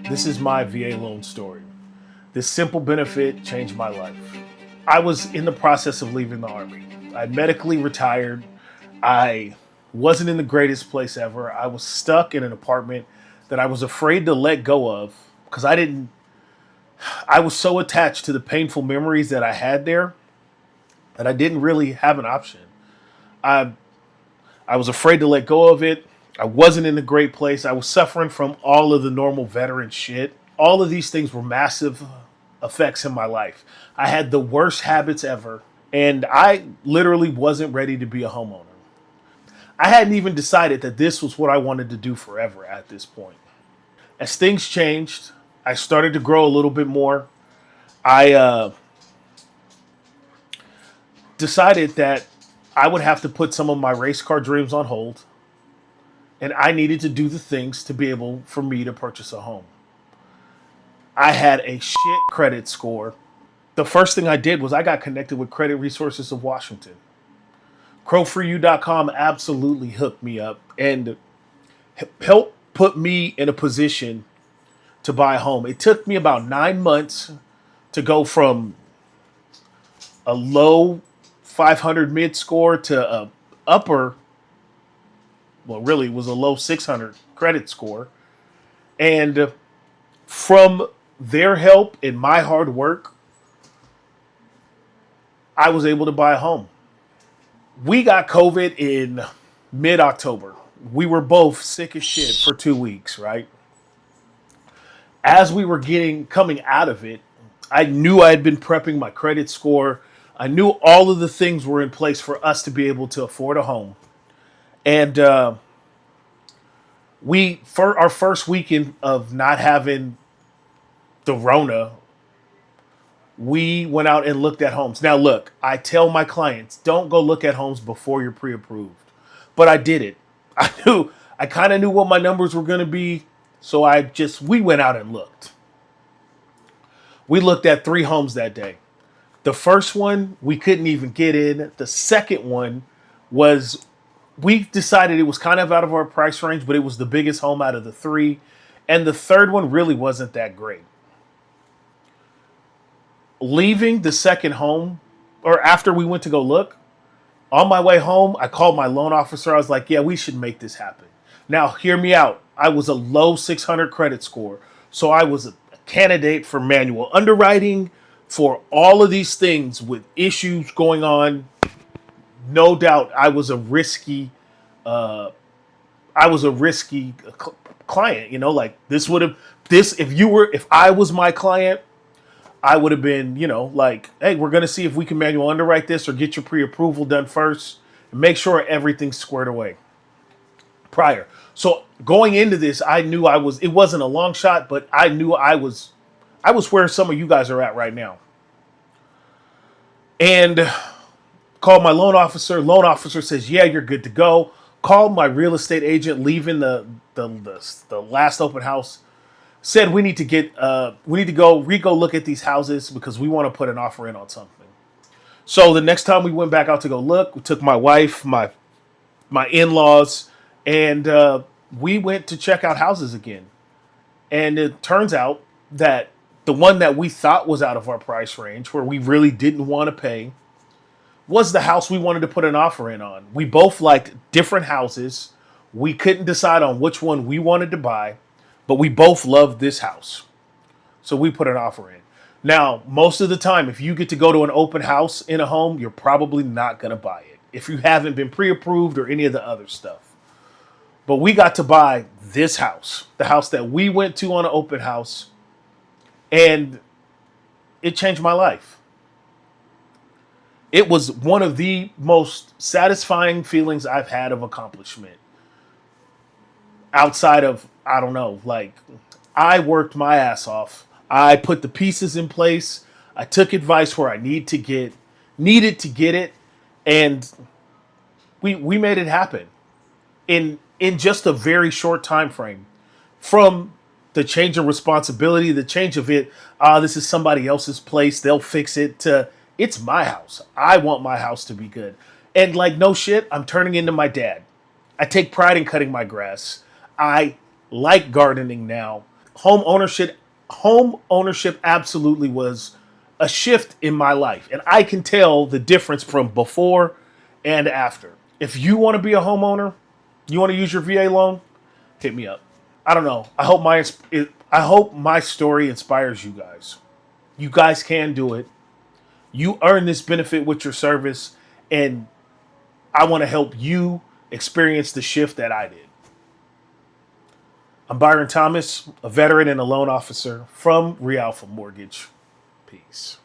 This is my VA loan story. This simple benefit changed my life. I was in the process of leaving the Army. I medically retired. I wasn't in the greatest place ever. I was stuck in an apartment that I was afraid to let go of because I was so attached to the painful memories that I had there that I didn't really have an option. I I was afraid to let go of it. I wasn't in a great place. I was suffering from all of the normal veteran shit. All of these things were massive effects in my life. I had the worst habits ever, and I literally wasn't ready to be a homeowner. I hadn't even decided that this was what I wanted to do forever at this point. As things changed, I started to grow a little bit more. I decided that I would have to put some of my race car dreams on hold, and I needed to do the things to be able for me to purchase a home. I had a shit credit score. The first thing I did was I got connected with Credit Resources of Washington. Crowforyou.com absolutely hooked me up and helped put me in a position to buy a home. It took me about 9 months to go from a low 500 mid score to a upper, well, really it was a low 600 credit score. And from their help and my hard work, I was able to buy a home. We got COVID in mid-October. We were both sick as shit for 2 weeks, right? As we were coming out of it, I knew I had been prepping my credit score. I knew all of the things were in place for us to be able to afford a home. And for our first weekend of not having the Rona, we went out and looked at homes. Now, look, I tell my clients, don't go look at homes before you're pre-approved. But I did it. I kind of knew what my numbers were going to be. So we went out and looked. We looked at 3 homes that day. The first one, we couldn't even get in. The second one we decided it was kind of out of our price range, but it was the biggest home out of the 3. And the third one really wasn't that great. Leaving the second home, or after we went to go look, on my way home, I called my loan officer. I was like, yeah, we should make this happen. Now, hear me out. I was a low 600 credit score, so I was a candidate for manual underwriting, for all of these things with issues going on. No doubt, I was a risky client. You know, like if I was my client, I would have been, like, hey, we're going to see if we can manual underwrite this or get your pre-approval done first and make sure everything's squared away prior. So going into this, I knew it wasn't a long shot, but I knew I was where some of you guys are at right now. And called my loan officer. Loan officer says, yeah, you're good to go. Called my real estate agent leaving the last open house. Said we need to go look at these houses because we want to put an offer in on something. So the next time we went back out to go look, we took my wife, my in-laws, and we went to check out houses again. And it turns out that the one that we thought was out of our price range, where we really didn't want to pay, was the house we wanted to put an offer in on. We both liked different houses. We couldn't decide on which one we wanted to buy. But we both loved this house. So we put an offer in. Now, most of the time, if you get to go to an open house in a home, you're probably not going to buy it if you haven't been pre-approved or any of the other stuff. But we got to buy this house, the house that we went to on an open house, and it changed my life. It was one of the most satisfying feelings I've had of accomplishment. Outside of, I don't know, like, I worked my ass off. I put the pieces in place. I took advice where I needed to get it, and we made it happen in just a very short time frame. From the change of responsibility, the change of it, this is somebody else's place, they'll fix it, to it's my house. I want my house to be good. And like, no shit, I'm turning into my dad. I take pride in cutting my grass. I like gardening now. home ownership home ownership absolutely was a shift in my life, and I can tell the difference from before and after. If you want to be a homeowner, you want to use your VA loan, hit me up. I don't know. I hope my story inspires you guys. You guys can do it. You earn this benefit with your service, and I want to help you experience the shift that I did. I'm Byron Thomas, a veteran and a loan officer from Rialpha Mortgage. Peace.